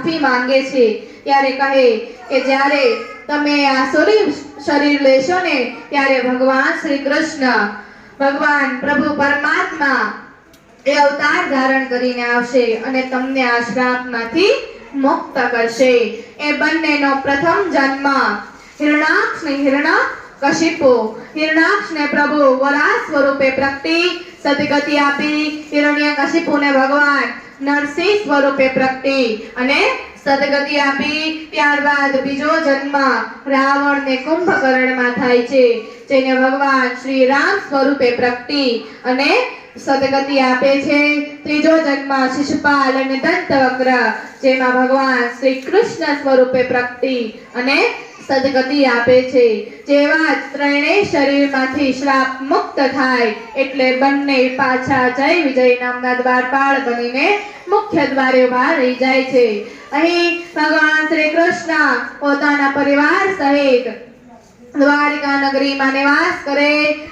માફી માંગે છે ત્યારે કહે કે જ્યારે તમે આ શરીર લેશો ને ત્યારે ભગવાન શ્રી કૃષ્ણ ભગવાન પ્રભુ પરમાત્મા એ અવતાર ધારણ કરીને આવશે અને તમને આ શ્રાપમાંથી મુક્ત કરશે। એ બંનેનો પ્રથમ જન્મ હિરણાક્ષ ને હિરણ્યકશિપુ હિરણાક્ષને પ્રભુ વરાહ સ્વરૂપે પ્રગટી સદગતિ આપી હિરણ્યકશિપુને ભગવાન નરસિંહ સ્વરૂપે પ્રગટી અને સદગતિ આપી। ત્યારબાદ બીજો જન્મ રાવણને કુંભકર્ણમાં થાય છે જેને ભગવાન શ્રી રામ સ્વરૂપે પ્રગટી અને સદગતિ આપે છે। ત્રીજો જન્મ શિશુપાલ અને દંતવક્ર જેમાં ભગવાન શ્રી કૃષ્ણ સ્વરૂપે પ્રગટી અને સદગતિ આપે છે। જેવા ત્રણેય શરીરમાંથી શ્રાપ મુક્ત થાય એટલે બંને પાછા જય વિજય નામના દ્વારપાળ બનીને મુખ્ય દ્વારે ઉભા રહી જાય છે। અહીં ભગવાન શ્રી કૃષ્ણ પોતાના પરિવાર સહિત દ્વારિકા નગરીમાં નિવાસ કરે।